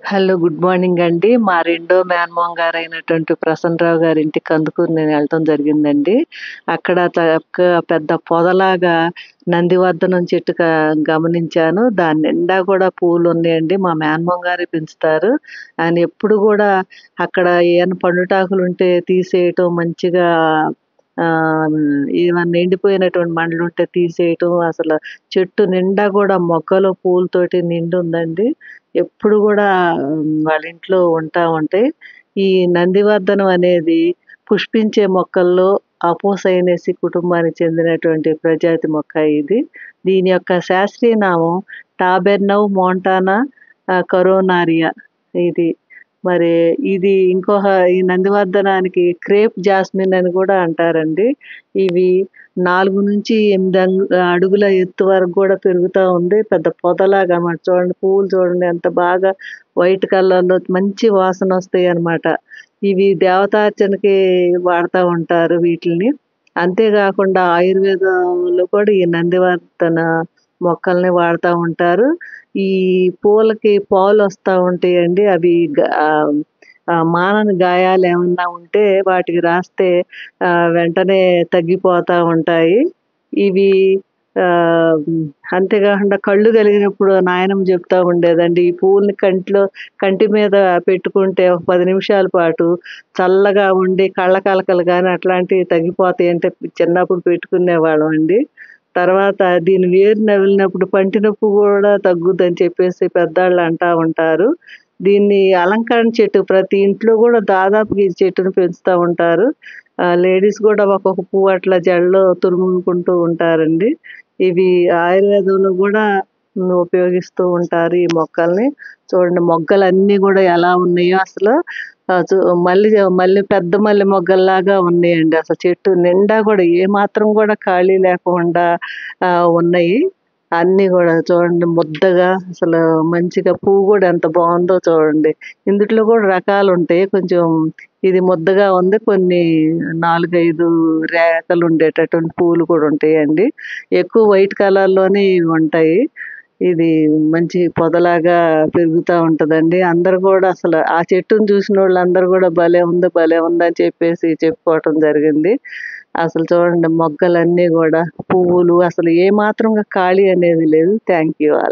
Hello. Good morning అండి. మా రెండో మేనమామ గారైనటువంటి ప్రసన్నరావు గారి ఇంటికి కందుకూరు నేను వెళ్ళటం జరిగిందండి. అక్కడ పెద్ద పొదలాగా నందివర్ధనం చెట్టు గమనించాను. దాని నిండా కూడా పూలున్నాయండి. మా మేనమామ గారే పెంచుతారు. ఆయన ఎప్పుడు కూడా అక్కడ ఏమైనా పండుటాకులుంటే తీసేయటం, మంచిగా ఏమన్నా ఎండిపోయినటువంటి మండలుంటే తీసేయటం, అసలు చెట్టు నిండా కూడా మొగ్గలు పూలతోటి నిండుందండి. ఎప్పుడు కూడా వాళ్ళ ఇంట్లో ఉంటా ఉంటాయి. ఈ నందివర్ధనం అనేది పుష్పించే మొక్కల్లో అపోసైనేసి కుటుంబానికి చెందినటువంటి ప్రజాతి మొక్క ఇది. దీని యొక్క శాస్త్రీయ నామం టాబెర్నౌ మోంటానా కరోనారియా. ఇది మరి ఇది ఈ నందివర్ధనానికి క్రేప్ జాస్మిన్ అని కూడా అంటారండి. ఇవి 4-8 అడుగుల ఎత్తు వరకు కూడా పెరుగుతా ఉంది. పెద్ద పొదలాగా అన్నమాట. చూడండి పువ్వులు చూడండి ఎంత బాగా వైట్ కలర్‌లో మంచి వాసనొస్తాయన్నమాట. ఇవి దేవతార్చనకి వాడతా ఉంటారు వీటిల్ని. అంతేగాకుండా ఆయుర్వేదంలో కూడా ఈ నందివర్ధన మొక్కల్ని వాడతా ఉంటారు. ఈ పూలకి పాలొస్తా ఉంటాయండి. అవి మానని గాయాలేమన్నా ఉంటే వాటికి రాస్తే వెంటనే తగ్గిపోతా ఉంటాయి. ఇవి అంతేకాకుండా కళ్ళు కలిగినప్పుడు నాయనమ్మ చెప్తా ఉండేదండి. ఈ పువ్వుల్ని కంటి మీద పెట్టుకుంటే ఒక 10 నిమిషాల పాటు చల్లగా ఉండి కళ్ళ కలకలు గాని అట్లాంటివి తగ్గిపోతాయంటే చిన్నప్పుడు పెట్టుకునేవాళ్ళమండి. తర్వాత దీని వేరు నమిలినప్పుడు పంటి నొప్పి కూడా తగ్గుద్దని చెప్పేసి పెద్దాళ్ళు అంటా ఉంటారు. దీన్ని అలంకరణ చెట్టు ప్రతి ఇంట్లో కూడా దాదాపుగా ఈ చెట్టుని పెంచుతా ఉంటారు. లేడీస్ కూడా ఒక్కొక్క పువ్వు అట్లా జడలో తురుముకుంటూ ఉంటారండి. ఇవి ఆయుర్వేదంలో కూడా ఉపయోగిస్తూ ఉంటారు ఈ మొక్కల్ని. చూడండి మొగ్గలన్నీ కూడా ఎలా ఉన్నాయో అసలు. మళ్ళీ పెద్ద మల్లె మొగ్గల్లాగా ఉన్నాయండి. అసలు చెట్టు నిండా కూడా ఏమాత్రం కూడా ఖాళీ లేకుండా ఉన్నాయి. అన్నీ గూడా చూడండి ముద్దగా అసలు మంచిగా పువ్వు గూడా ఎంత బావుందో చూడండి. ఇందుట్లో కూడా రకాలుంటాయి. కొంచెం ఇది ముద్దగా ఉంది. కొన్ని 4, 5 రేఖలుండేటటువంటి పూలు కూడా ఉంటాయండి. ఎక్కువ వైట్ కలర్‌లోనే ఇవి ఉంటాయి. ఇది మంచి పొదలాగా పెరుగుతా ఉంటదండి. అందరూ గూడా అసలు ఆ చెట్టుని చూసినోళ్ళందరూ గూడా భలే ఉంది, భలే ఉందని చెప్పేసి చెప్పుకోవటం జరిగింది. అసలు చూడండి మొగ్గలన్నీ గూడా పువ్వులు అసలు ఏమాత్రంగా ఖాళీ అనేది లేదు. Thank you all.